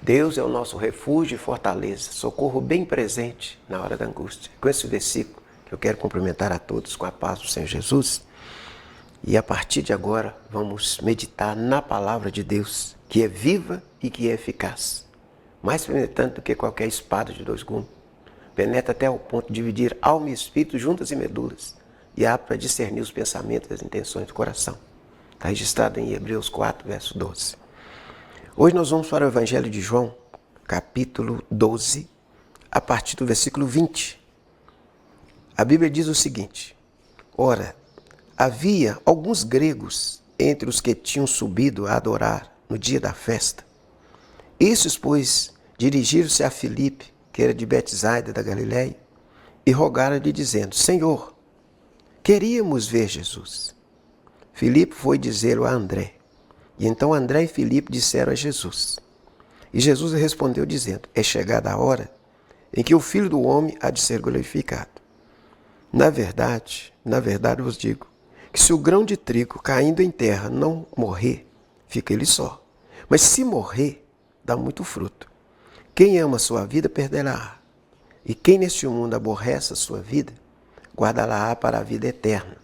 Deus é o nosso refúgio e fortaleza, socorro bem presente na hora da angústia. Com esse versículo que eu quero cumprimentar a todos com a paz do Senhor Jesus. E a partir de agora vamos meditar na palavra de Deus, que é viva e que é eficaz. Mais penetrante do que qualquer espada de dois gumes. Penetra até o ponto de dividir alma e espírito, juntas e medulas, e apto para discernir os pensamentos e as intenções do coração. Está registrado em Hebreus 4, verso 12. Hoje nós vamos para o Evangelho de João, capítulo 12, a partir do versículo 20. A Bíblia diz o seguinte: Ora, havia alguns gregos entre os que tinham subido a adorar no dia da festa. Esses, pois, dirigiram-se a Filipe, que era de Betsaida da Galileia, e rogaram-lhe, dizendo: Senhor, queríamos ver Jesus. Filipe foi dizê-lo a André. E então André e Filipe disseram a Jesus. E Jesus respondeu, dizendo: É chegada a hora em que o Filho do Homem há de ser glorificado. Na verdade vos digo, que se o grão de trigo caindo em terra não morrer, fica ele só. Mas se morrer, dá muito fruto. Quem ama a sua vida, perdê-la-á. E quem neste mundo aborrece a sua vida, guardá-la-á para a vida eterna.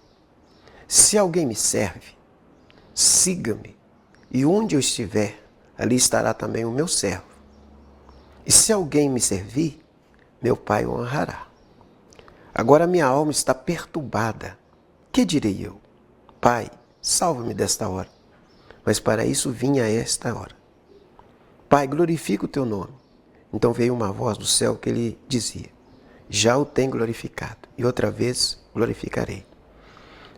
Se alguém me serve, siga-me, e onde eu estiver, ali estará também o meu servo. E se alguém me servir, meu Pai o honrará. Agora minha alma está perturbada. Que direi eu? Pai, salva-me desta hora. Mas para isso vim a esta hora. Pai, glorifica o teu nome. Então veio uma voz do céu que lhe dizia: Já o tenho glorificado, e outra vez glorificarei.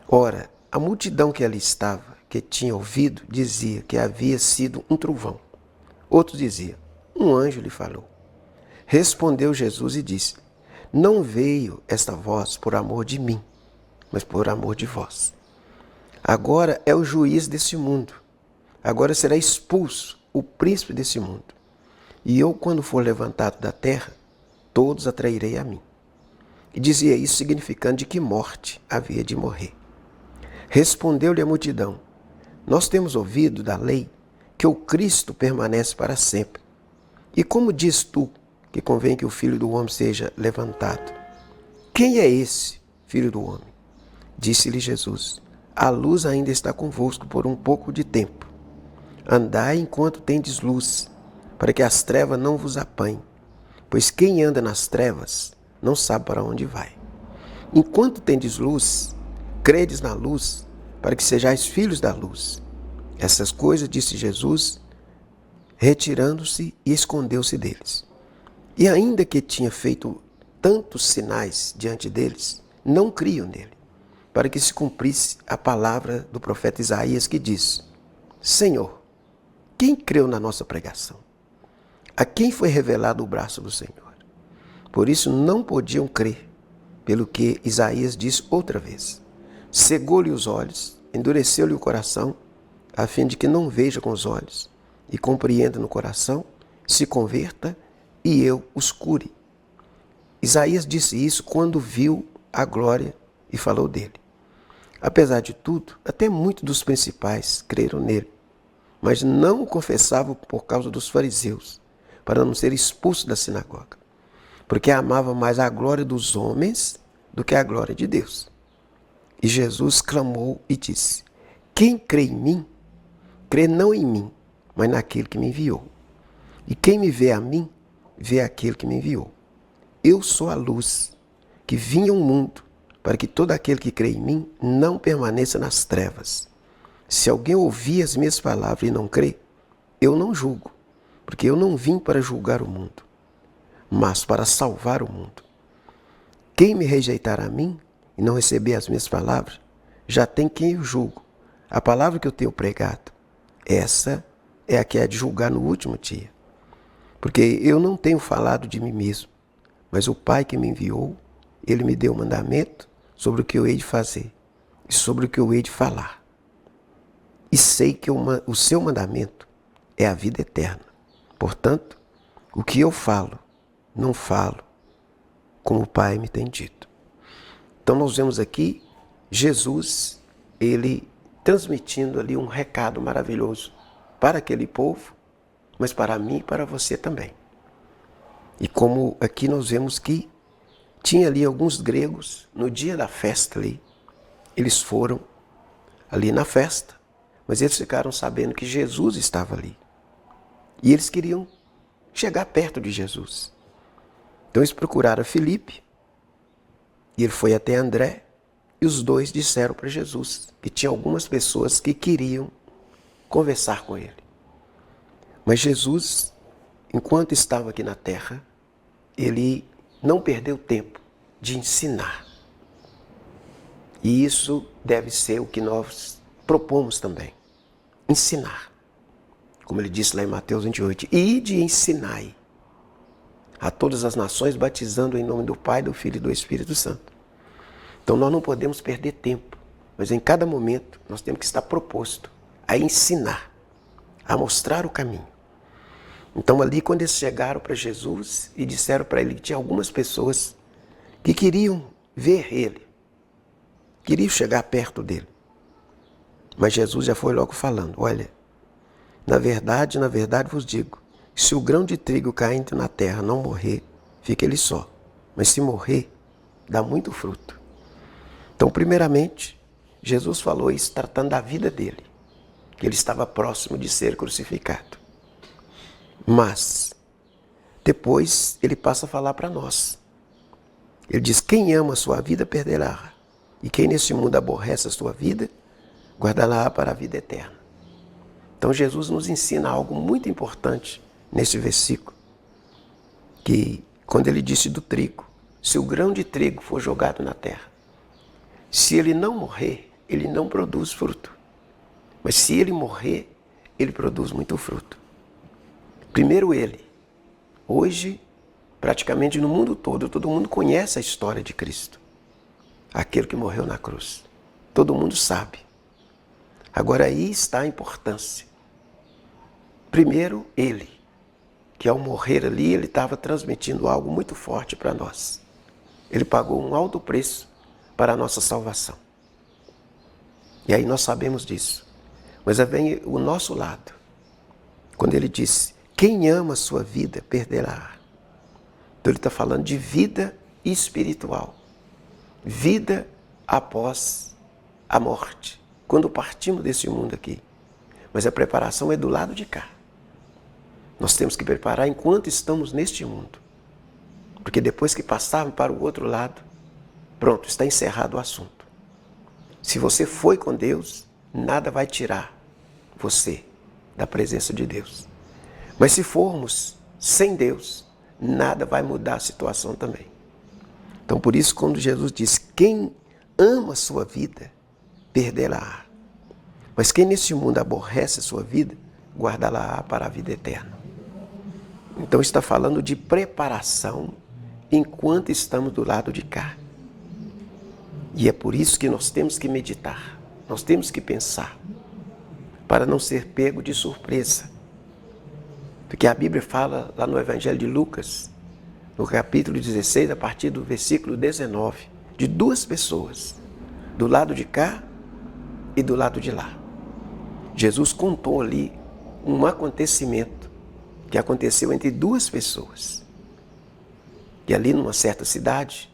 Ora, a multidão que ali estava, que tinha ouvido, dizia que havia sido um trovão. Outros diziam: Um anjo lhe falou. Respondeu Jesus e disse: Não veio esta voz por amor de mim, mas por amor de vós. Agora é o juiz desse mundo. Agora será expulso o príncipe desse mundo. E eu, quando for levantado da terra, todos atrairei a mim. E dizia isso significando de que morte havia de morrer. Respondeu-lhe a multidão: Nós temos ouvido da lei que o Cristo permanece para sempre. E como diz tu que convém que o Filho do Homem seja levantado? Quem é esse Filho do Homem? Disse-lhe Jesus: A luz ainda está convosco por um pouco de tempo. Andai enquanto tendes luz, para que as trevas não vos apanhem. Pois quem anda nas trevas não sabe para onde vai. Enquanto tendes luz, credes na luz, para que sejais filhos da luz. Essas coisas disse Jesus, retirando-se e escondeu-se deles. E ainda que tinha feito tantos sinais diante deles, não criam nele, para que se cumprisse a palavra do profeta Isaías que diz: Senhor, quem creu na nossa pregação? A quem foi revelado o braço do Senhor? Por isso não podiam crer, pelo que Isaías disse outra vez: Cegou-lhe os olhos, endureceu-lhe o coração, a fim de que não veja com os olhos, e compreenda no coração, se converta, e eu os cure. Isaías disse isso quando viu a glória e falou dele. Apesar de tudo, até muitos dos principais creram nele, mas não o confessavam por causa dos fariseus, para não ser expulso da sinagoga, porque amava mais a glória dos homens do que a glória de Deus. E Jesus clamou e disse: Quem crê em mim, crê não em mim, mas naquele que me enviou. E quem me vê a mim, vê aquele que me enviou. Eu sou a luz que vim ao mundo, para que todo aquele que crê em mim não permaneça nas trevas. Se alguém ouvir as minhas palavras e não crê, eu não julgo, porque eu não vim para julgar o mundo, mas para salvar o mundo. Quem me rejeitar a mim e não receber as minhas palavras, já tem quem eu julgo. A palavra que eu tenho pregado, essa é a que é de julgar no último dia. Porque eu não tenho falado de mim mesmo, mas o Pai que me enviou, ele me deu o mandamento sobre o que eu hei de fazer e sobre o que eu hei de falar. E sei que o seu mandamento é a vida eterna. Portanto, o que eu falo, não falo como o Pai me tem dito. Então nós vemos aqui Jesus, ele transmitindo ali um recado maravilhoso para aquele povo, mas para mim e para você também. E como aqui nós vemos que tinha ali alguns gregos, no dia da festa ali, eles foram ali na festa, mas eles ficaram sabendo que Jesus estava ali. E eles queriam chegar perto de Jesus. Então eles procuraram Filipe, e ele foi até André, e os dois disseram para Jesus que tinha algumas pessoas que queriam conversar com ele. Mas Jesus, enquanto estava aqui na terra, ele não perdeu tempo de ensinar. E isso deve ser o que nós propomos também. Ensinar. Como ele disse lá em Mateus 28, ide e ensinai a todas as nações, batizando em nome do Pai, do Filho e do Espírito Santo. Então nós não podemos perder tempo, mas em cada momento nós temos que estar proposto a ensinar, a mostrar o caminho. Então ali quando eles chegaram para Jesus e disseram para ele que tinha algumas pessoas que queriam ver ele, queriam chegar perto dele. Mas Jesus já foi logo falando, olha, na verdade vos digo, se o grão de trigo caindo na terra não morrer, fica ele só. Mas se morrer, dá muito fruto. Então, primeiramente, Jesus falou isso tratando da vida dele, que ele estava próximo de ser crucificado. Mas, depois, ele passa a falar para nós. Ele diz, quem ama a sua vida, perderá. E quem nesse mundo aborrece a sua vida, guardará para a vida eterna. Então, Jesus nos ensina algo muito importante nesse versículo, que quando ele disse do trigo, se o grão de trigo for jogado na terra, se ele não morrer, ele não produz fruto. Mas se ele morrer, ele produz muito fruto. Primeiro ele. Hoje, praticamente no mundo todo mundo conhece a história de Cristo. Aquele que morreu na cruz. Todo mundo sabe. Agora aí está a importância. Primeiro ele, que ao morrer ali, ele estava transmitindo algo muito forte para nós. Ele pagou um alto preço para a nossa salvação. E aí nós sabemos disso. Mas aí vem o nosso lado. Quando ele disse, quem ama a sua vida, perderá. Então ele está falando de vida espiritual. Vida após a morte. Quando partimos desse mundo aqui. Mas a preparação é do lado de cá. Nós temos que preparar enquanto estamos neste mundo. Porque depois que passarmos para o outro lado, pronto, está encerrado o assunto. Se você foi com Deus, nada vai tirar você da presença de Deus. Mas se formos sem Deus, nada vai mudar a situação também. Então por isso quando Jesus diz, quem ama a sua vida, perderá. Mas quem nesse mundo aborrece a sua vida, guardará para a vida eterna. Então está falando de preparação enquanto estamos do lado de cá. E é por isso que nós temos que meditar, nós temos que pensar, para não ser pego de surpresa. Porque a Bíblia fala lá no Evangelho de Lucas, no capítulo 16, a partir do versículo 19, de duas pessoas, do lado de cá e do lado de lá. Jesus contou ali um acontecimento que aconteceu entre duas pessoas. E ali numa certa cidade,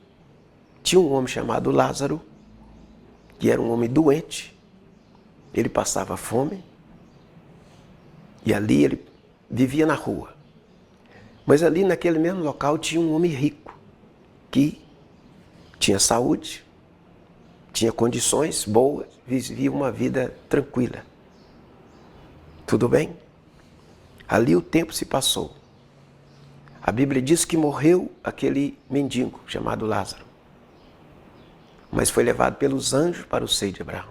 tinha um homem chamado Lázaro, que era um homem doente, ele passava fome, e ali ele vivia na rua. Mas ali naquele mesmo local tinha um homem rico, que tinha saúde, tinha condições boas, vivia uma vida tranquila. Tudo bem? Ali o tempo se passou. A Bíblia diz que morreu aquele mendigo chamado Lázaro. Mas foi levado pelos anjos para o seio de Abraão.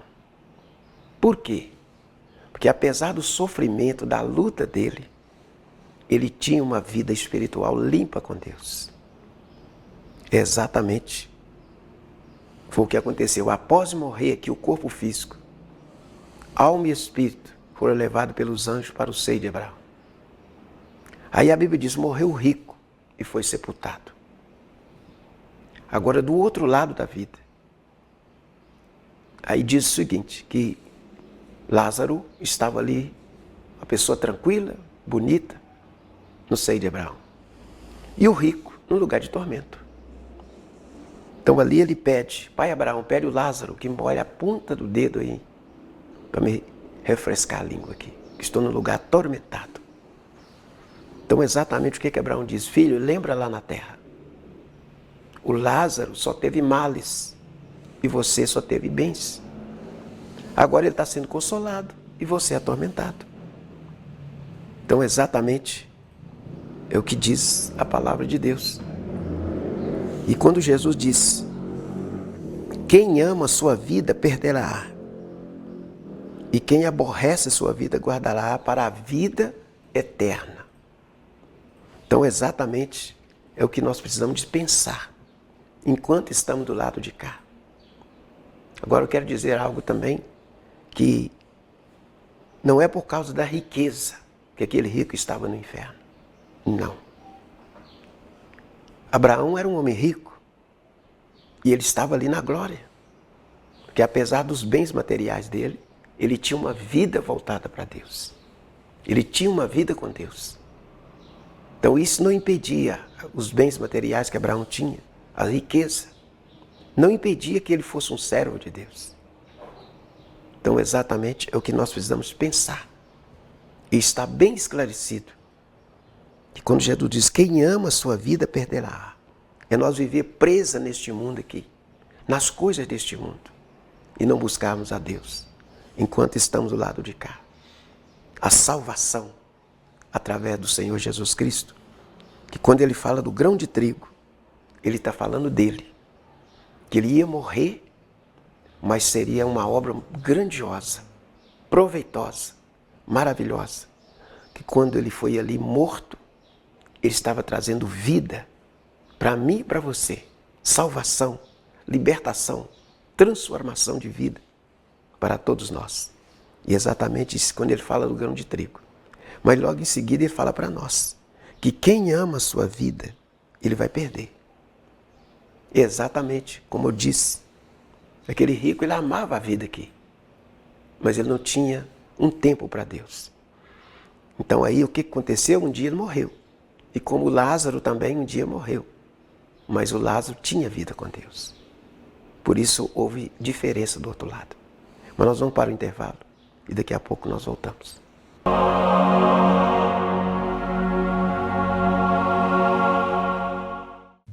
Por quê? Porque apesar do sofrimento, da luta dele, ele tinha uma vida espiritual limpa com Deus. Exatamente. Foi o que aconteceu. Após morrer aqui o corpo físico, alma e espírito foram levados pelos anjos para o seio de Abraão. Aí a Bíblia diz, morreu o rico e foi sepultado. Agora do outro lado da vida, aí diz o seguinte, que Lázaro estava ali, uma pessoa tranquila, bonita, no seio de Abraão. E o rico no lugar de tormento. Então ali ele pede, pai Abraão, pede o Lázaro que molhe a ponta do dedo aí, para me refrescar a língua aqui, que estou no lugar atormentado. Então exatamente o que Abraão diz, filho, lembra lá na terra, o Lázaro só teve males e você só teve bens. Agora ele está sendo consolado e você é atormentado. Então exatamente é o que diz a palavra de Deus. E quando Jesus diz, quem ama a sua vida perderá, e quem aborrece a sua vida guardará para a vida eterna. Então exatamente é o que nós precisamos de pensar, enquanto estamos do lado de cá. Agora eu quero dizer algo também, que não é por causa da riqueza que aquele rico estava no inferno. Não. Abraão era um homem rico e ele estava ali na glória. Porque apesar dos bens materiais dele, ele tinha uma vida voltada para Deus. Ele tinha uma vida com Deus. Então isso não impedia os bens materiais que Abraão tinha, a riqueza, não impedia que ele fosse um servo de Deus. Então exatamente é o que nós precisamos pensar. E está bem esclarecido que quando Jesus diz, quem ama a sua vida perderá, é nós viver presa neste mundo aqui, nas coisas deste mundo, e não buscarmos a Deus, enquanto estamos do lado de cá. A salvação, através do Senhor Jesus Cristo, que quando ele fala do grão de trigo, ele está falando dele, que ele ia morrer, mas seria uma obra grandiosa, proveitosa, maravilhosa, que quando ele foi ali morto, ele estava trazendo vida para mim e para você, salvação, libertação, transformação de vida para todos nós. E exatamente isso quando ele fala do grão de trigo. Mas logo em seguida ele fala para nós que quem ama a sua vida, ele vai perder. Exatamente como eu disse, aquele rico, ele amava a vida aqui, mas ele não tinha um tempo para Deus. Então aí o que aconteceu? Um dia ele morreu. E como Lázaro também um dia morreu. Mas o Lázaro tinha vida com Deus. Por isso houve diferença do outro lado. Mas nós vamos para o intervalo e daqui a pouco nós voltamos.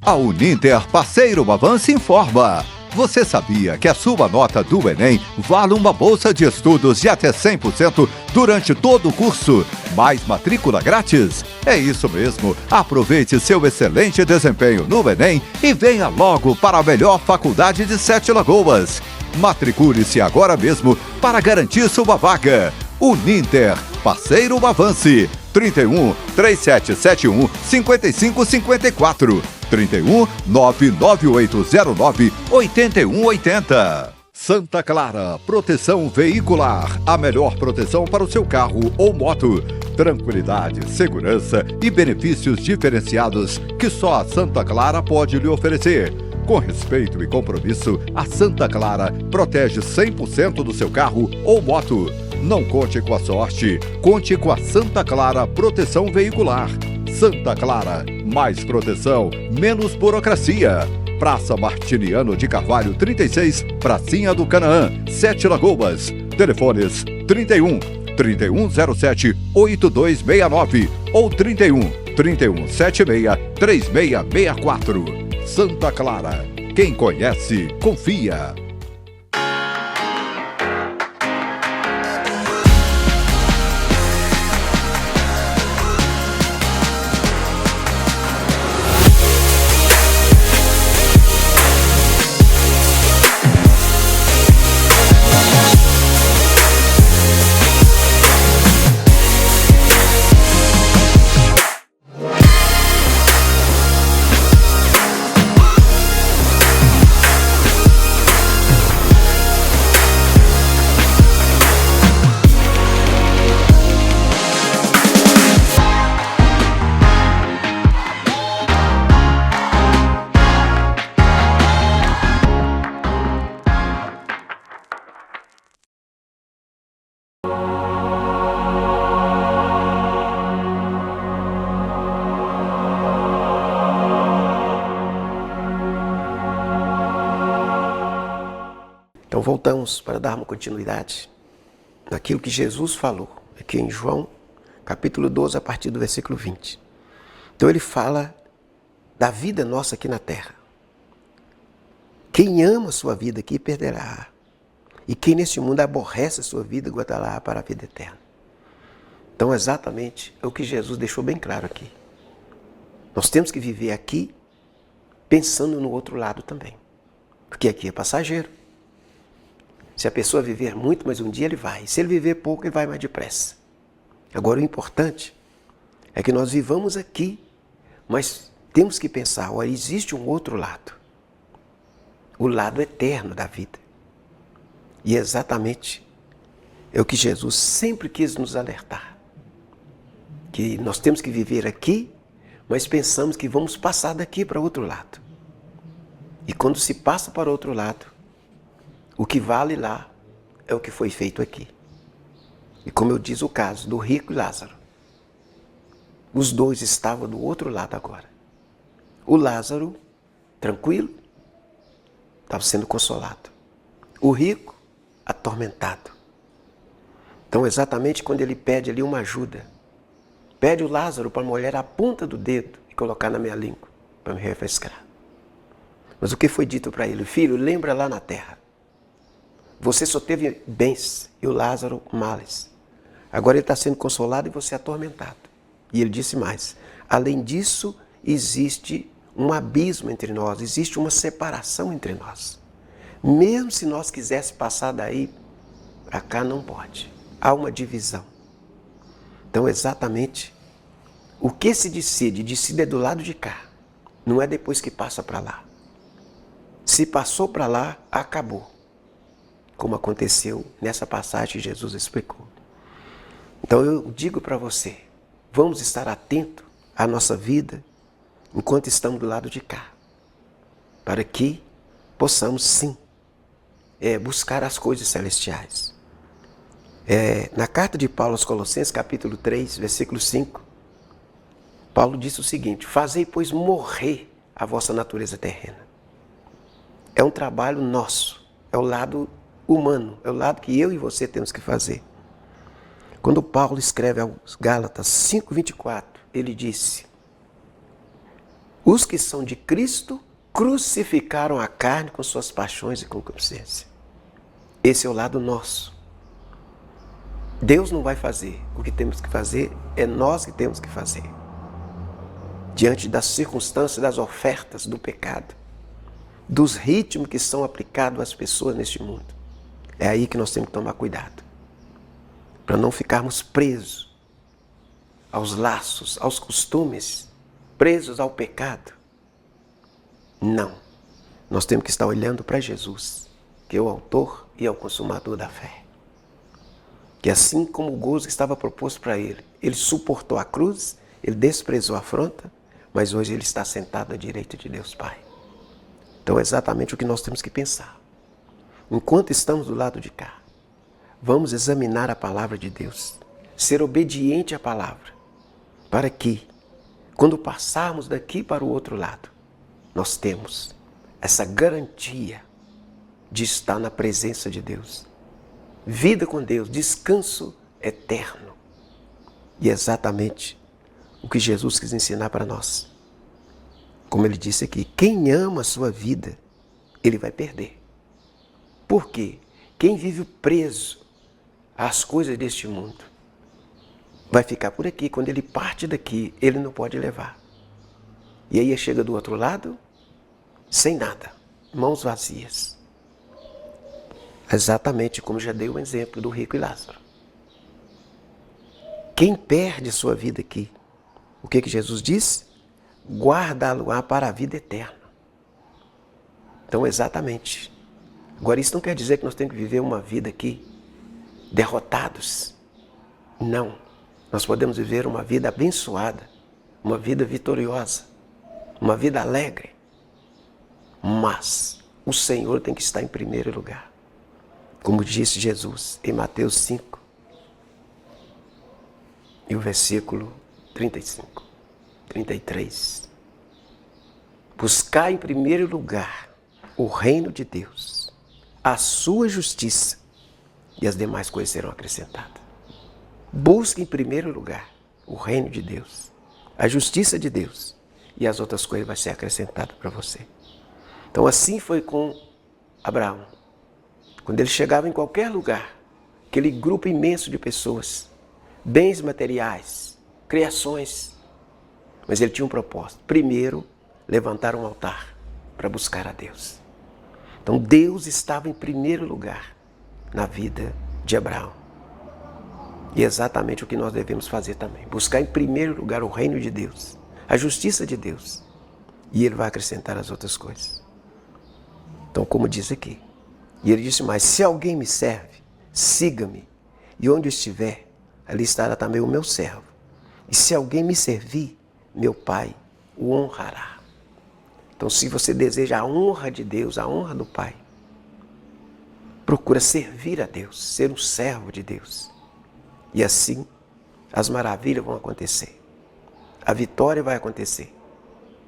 A Uninter Parceiro Avance informa. Você sabia que a sua nota do Enem vale uma bolsa de estudos de até 100% durante todo o curso, mais matrícula grátis? É isso mesmo, aproveite seu excelente desempenho no Enem e venha logo para a melhor faculdade de Sete Lagoas. Matricule-se agora mesmo para garantir sua vaga. Uninter, Parceiro Avance, 31 3771 5554. 31 99809 8180. Santa Clara, proteção veicular, a melhor proteção para o seu carro ou moto. Tranquilidade, segurança e benefícios diferenciados que só a Santa Clara pode lhe oferecer. Com respeito e compromisso, a Santa Clara protege 100% do seu carro ou moto. Não conte com a sorte, conte com a Santa Clara Proteção Veicular. Santa Clara, mais proteção, menos burocracia. Praça Martiniano de Carvalho 36, Pracinha do Canaã, Sete Lagoas. Telefones 31 3107 8269 ou 31 3176 3664. Santa Clara, quem conhece, confia. Então voltamos para darmos continuidade naquilo que Jesus falou aqui em João, capítulo 12, a partir do versículo 20. Então ele fala da vida nossa aqui na terra. Quem ama a sua vida aqui perderá. E quem neste mundo aborrece a sua vida guardará para a vida eterna. Então exatamente é o que Jesus deixou bem claro aqui. Nós temos que viver aqui pensando no outro lado também. Porque aqui é passageiro. Se a pessoa viver muito, mas um dia ele vai. Se ele viver pouco, ele vai mais depressa. Agora o importante é que nós vivamos aqui, mas temos que pensar, olha, existe um outro lado. O lado eterno da vida. E exatamente é o que Jesus sempre quis nos alertar. Que nós temos que viver aqui, mas pensamos que vamos passar daqui para outro lado. E quando se passa para outro lado, o que vale lá é o que foi feito aqui. E como eu disse o caso do rico e Lázaro. Os dois estavam do outro lado agora. O Lázaro, tranquilo, estava sendo consolado. O rico, atormentado. Então exatamente quando ele pede ali uma ajuda, pede o Lázaro para molhar a ponta do dedo e colocar na minha língua, para me refrescar. Mas o que foi dito para ele? Filho, lembra lá na terra. Você só teve bens e o Lázaro males. Agora ele está sendo consolado e você atormentado. E ele disse mais, além disso, existe um abismo entre nós, existe uma separação entre nós. Mesmo se nós quiséssemos passar daí para cá, não pode. Há uma divisão. Então, exatamente, o que se decide é do lado de cá. Não é depois que passa para lá. Se passou para lá, acabou. Como aconteceu nessa passagem que Jesus explicou. Então, eu digo para você, vamos estar atentos à nossa vida enquanto estamos do lado de cá. Para que possamos, sim, buscar as coisas celestiais. Na carta de Paulo aos Colossenses, capítulo 3, versículo 5, Paulo disse o seguinte, fazei, pois, morrer a vossa natureza terrena. É um trabalho nosso, é o lado humano, é o lado que eu e você temos que fazer. Quando Paulo escreve aos Gálatas 5:24, ele disse, os que são de Cristo crucificaram a carne com suas paixões e concupiscência. Esse é o lado nosso. Deus não vai fazer. O que temos que fazer é nós que temos que fazer. Diante das circunstâncias, das ofertas do pecado, dos ritmos que são aplicados às pessoas neste mundo. É aí que nós temos que tomar cuidado. Para não ficarmos presos aos laços, aos costumes, presos ao pecado. Não. Nós temos que estar olhando para Jesus, que é o autor e é o consumador da fé. Que assim como o gozo que estava proposto para ele, ele suportou a cruz, ele desprezou a afronta, mas hoje ele está sentado à direita de Deus Pai. Então é exatamente o que nós temos que pensar. Enquanto estamos do lado de cá, vamos examinar a palavra de Deus, ser obediente à palavra, para que, quando passarmos daqui para o outro lado, nós temos essa garantia de estar na presença de Deus. Vida com Deus, descanso eterno. E é exatamente o que Jesus quis ensinar para nós. Como ele disse aqui, quem ama a sua vida, ele vai perder. Por quê? Quem vive preso às coisas deste mundo, vai ficar por aqui. Quando ele parte daqui, ele não pode levar. E aí chega do outro lado, sem nada, mãos vazias. Exatamente como já dei o exemplo do rico e Lázaro. Quem perde sua vida aqui, o que Jesus disse? Guardá-lo-á para a vida eterna. Então, exatamente. Agora, isso não quer dizer que nós temos que viver uma vida aqui derrotados. Não. Nós podemos viver uma vida abençoada, uma vida vitoriosa, uma vida alegre. Mas o Senhor tem que estar em primeiro lugar. Como disse Jesus em Mateus 5, e o versículo 35, 33. Buscar em primeiro lugar o reino de Deus, a sua justiça e as demais coisas serão acrescentadas. Busque em primeiro lugar o reino de Deus, a justiça de Deus, e as outras coisas vão ser acrescentadas para você. Então assim foi com Abraão. Quando ele chegava em qualquer lugar, aquele grupo imenso de pessoas, bens materiais, criações, mas ele tinha um propósito. Primeiro, levantar um altar para buscar a Deus. Então Deus estava em primeiro lugar na vida de Abraão. E é exatamente o que nós devemos fazer também. Buscar em primeiro lugar o reino de Deus, a justiça de Deus. E Ele vai acrescentar as outras coisas. Então, como diz aqui. E ele disse mais, se alguém me serve, siga-me. E onde eu estiver, ali estará também o meu servo. E se alguém me servir, meu Pai o honrará. Então, se você deseja a honra de Deus, a honra do Pai, procura servir a Deus, ser um servo de Deus. E assim, as maravilhas vão acontecer. A vitória vai acontecer.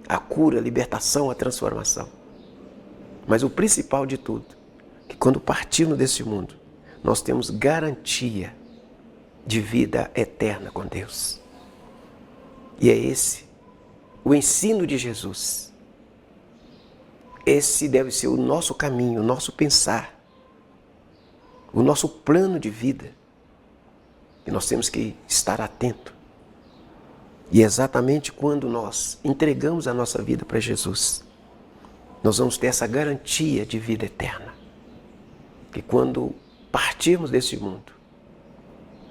A cura, a libertação, a transformação. Mas o principal de tudo, que quando partirmos desse mundo, nós temos garantia de vida eterna com Deus. E é esse o ensino de Jesus. Esse deve ser o nosso caminho, o nosso pensar, o nosso plano de vida. E nós temos que estar atento. E exatamente quando nós entregamos a nossa vida para Jesus, nós vamos ter essa garantia de vida eterna. Que quando partirmos desse mundo,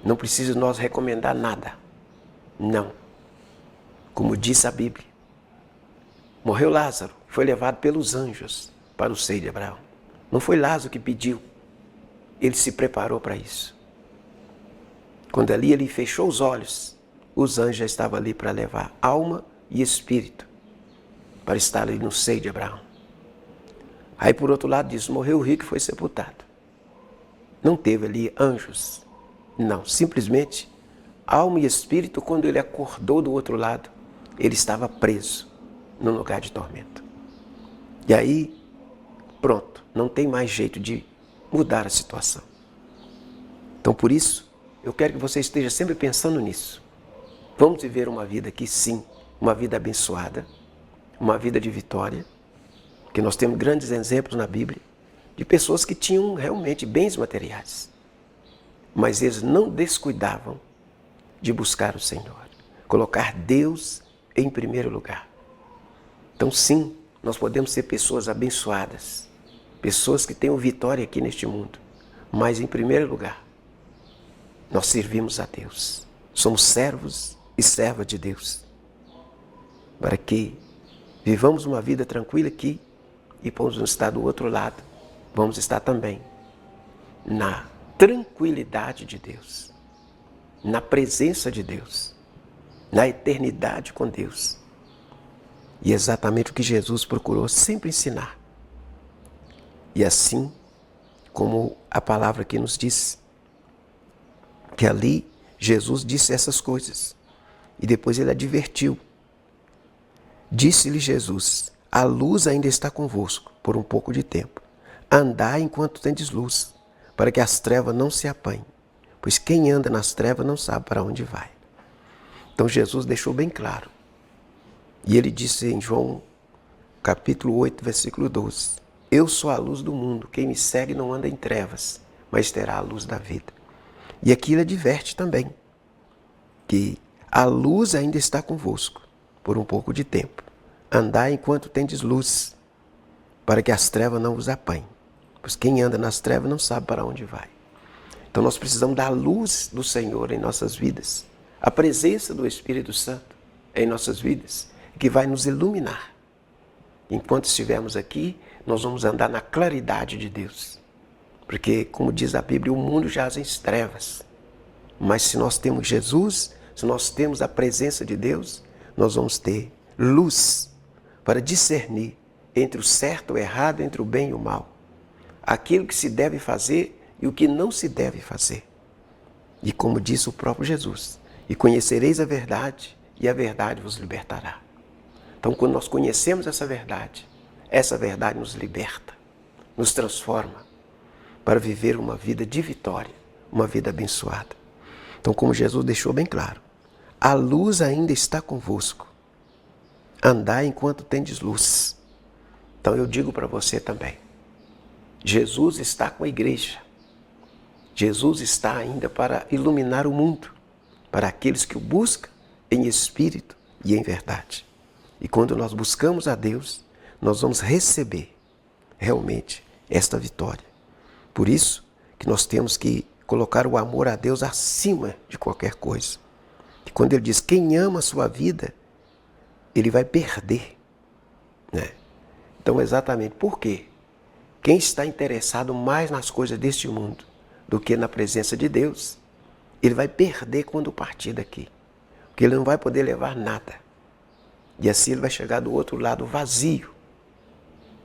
não precisa nós recomendar nada. Não. Como diz a Bíblia, morreu Lázaro, foi levado pelos anjos para o seio de Abraão. Não foi Lázaro que pediu, ele se preparou para isso. Quando ali ele fechou os olhos, os anjos já estavam ali para levar alma e espírito para estar ali no seio de Abraão. Aí por outro lado diz, morreu o rico e foi sepultado. Não teve ali anjos, não, simplesmente alma e espírito, quando ele acordou do outro lado, ele estava preso num lugar de tormento. E aí, pronto, não tem mais jeito de mudar a situação. Então por isso, eu quero que você esteja sempre pensando nisso. Vamos viver uma vida aqui, sim, uma vida abençoada, uma vida de vitória, porque nós temos grandes exemplos na Bíblia de pessoas que tinham realmente bens materiais, mas eles não descuidavam de buscar o Senhor, colocar Deus em primeiro lugar. Então sim, nós podemos ser pessoas abençoadas, pessoas que tenham vitória aqui neste mundo, mas em primeiro lugar, nós servimos a Deus. Somos servos e servas de Deus, para que vivamos uma vida tranquila aqui e vamos estar do outro lado, vamos estar também na tranquilidade de Deus, na presença de Deus, na eternidade com Deus. E é exatamente o que Jesus procurou sempre ensinar. E assim, como a palavra aqui nos diz, que ali Jesus disse essas coisas. E depois ele advertiu. Disse-lhe Jesus, a luz ainda está convosco por um pouco de tempo. Andai enquanto tendes luz, para que as trevas não se apanhem. Pois quem anda nas trevas não sabe para onde vai. Então Jesus deixou bem claro. E ele disse em João capítulo 8, versículo 12. Eu sou a luz do mundo, quem me segue não anda em trevas, mas terá a luz da vida. E aqui ele adverte também, que a luz ainda está convosco, por um pouco de tempo. Andai enquanto tendes luz, para que as trevas não vos apanhem. Pois quem anda nas trevas não sabe para onde vai. Então nós precisamos da luz do Senhor em nossas vidas. A presença do Espírito Santo em nossas vidas, que vai nos iluminar. Enquanto estivermos aqui, nós vamos andar na claridade de Deus. Porque, como diz a Bíblia, o mundo jaz em trevas. Mas se nós temos Jesus, se nós temos a presença de Deus, nós vamos ter luz para discernir entre o certo e o errado, entre o bem e o mal. Aquilo que se deve fazer e o que não se deve fazer. E como disse o próprio Jesus, e conhecereis a verdade, e a verdade vos libertará. Então, quando nós conhecemos essa verdade nos liberta, nos transforma, para viver uma vida de vitória, uma vida abençoada. Então, como Jesus deixou bem claro, a luz ainda está convosco. Andai enquanto tendes luz. Então eu digo para você também, Jesus está com a igreja. Jesus está ainda para iluminar o mundo, para aqueles que o buscam em espírito e em verdade. E quando nós buscamos a Deus, nós vamos receber realmente esta vitória. Por isso que nós temos que colocar o amor a Deus acima de qualquer coisa. E quando ele diz, quem ama a sua vida, ele vai perder, né? Então, exatamente por quê? Quem está interessado mais nas coisas deste mundo do que na presença de Deus, ele vai perder quando partir daqui. Porque ele não vai poder levar nada. E assim ele vai chegar do outro lado vazio,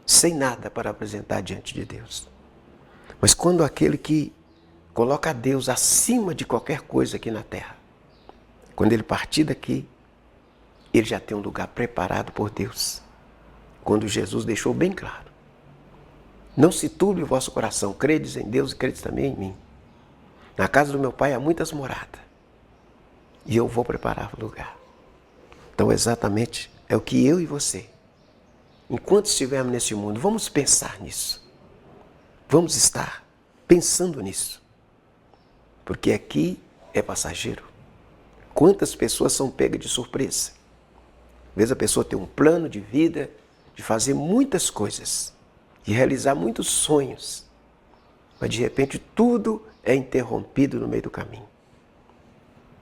sem nada para apresentar diante de Deus. Mas quando aquele que coloca a Deus acima de qualquer coisa aqui na terra, quando ele partir daqui, ele já tem um lugar preparado por Deus. Quando Jesus deixou bem claro, não se turbe o vosso coração, credes em Deus e credes também em mim. Na casa do meu Pai há muitas moradas, e eu vou preparar o lugar. Então exatamente é o que eu e você, enquanto estivermos nesse mundo, vamos pensar nisso. Vamos estar pensando nisso. Porque aqui é passageiro. Quantas pessoas são pegas de surpresa? Às vezes a pessoa tem um plano de vida, de fazer muitas coisas, de realizar muitos sonhos, mas de repente tudo é interrompido no meio do caminho.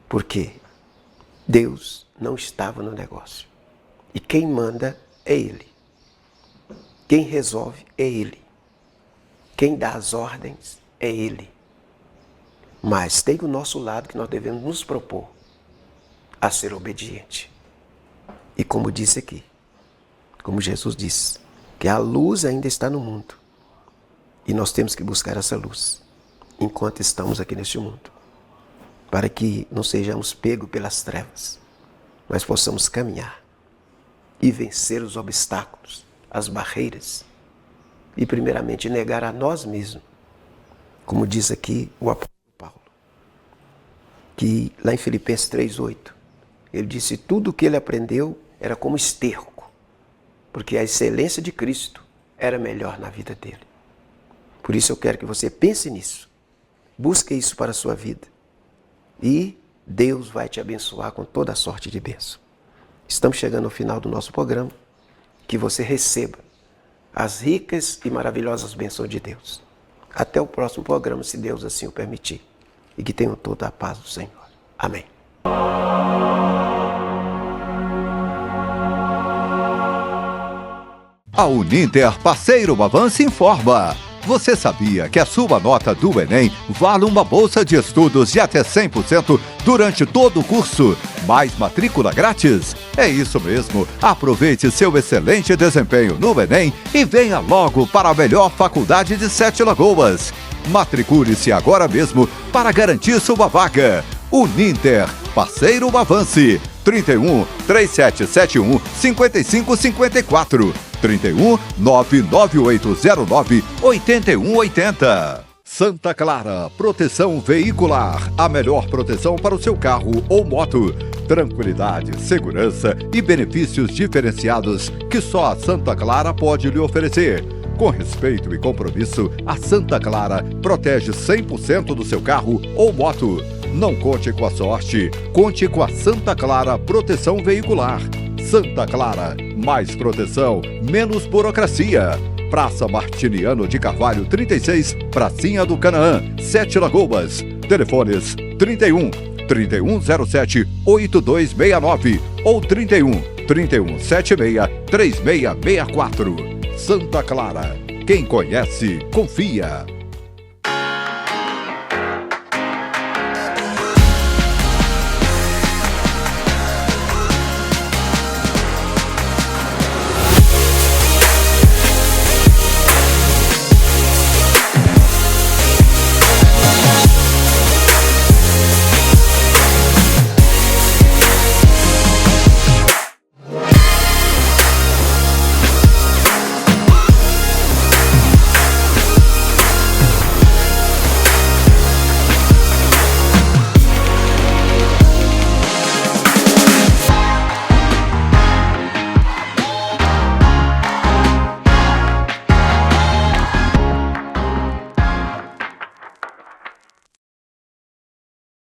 Por quê? Deus não estava no negócio. E quem manda é Ele. Quem resolve é Ele. Quem dá as ordens é Ele. Mas tem o nosso lado que nós devemos nos propor a ser obediente. E como disse aqui, como Jesus disse, que a luz ainda está no mundo. E nós temos que buscar essa luz enquanto estamos aqui neste mundo, para que não sejamos pegos pelas trevas, mas possamos caminhar e vencer os obstáculos, as barreiras, e primeiramente negar a nós mesmos, como diz aqui o apóstolo Paulo, que lá em Filipenses 3:8, ele disse, tudo o que ele aprendeu era como esterco, porque a excelência de Cristo era melhor na vida dele. Por isso eu quero que você pense nisso, busque isso para a sua vida, e Deus vai te abençoar com toda a sorte de bênção. Estamos chegando ao final do nosso programa, que você receba as ricas e maravilhosas bênçãos de Deus. Até o próximo programa, se Deus assim o permitir, e que tenham toda a paz do Senhor. Amém. A Uninter Parceiro Avance informa. Você sabia que a sua nota do Enem vale uma bolsa de estudos de até 100% durante todo o curso, mais matrícula grátis? É isso mesmo. Aproveite seu excelente desempenho no Enem e venha logo para a melhor faculdade de Sete Lagoas. Matricule-se agora mesmo para garantir sua vaga. Uninter Parceiro Avance. 31 3771 5554. 31 99809 8180. Santa Clara, proteção veicular, a melhor proteção para o seu carro ou moto. Tranquilidade, segurança e benefícios diferenciados que só a Santa Clara pode lhe oferecer. Com respeito e compromisso, a Santa Clara protege 100% do seu carro ou moto. Não conte com a sorte, conte com a Santa Clara Proteção Veicular. Santa Clara, mais proteção, menos burocracia. Praça Martiniano de Carvalho 36, Pracinha do Canaã, Sete Lagoas. Telefones 31 3107 8269 ou 31 3176 3664. Santa Clara, quem conhece, confia.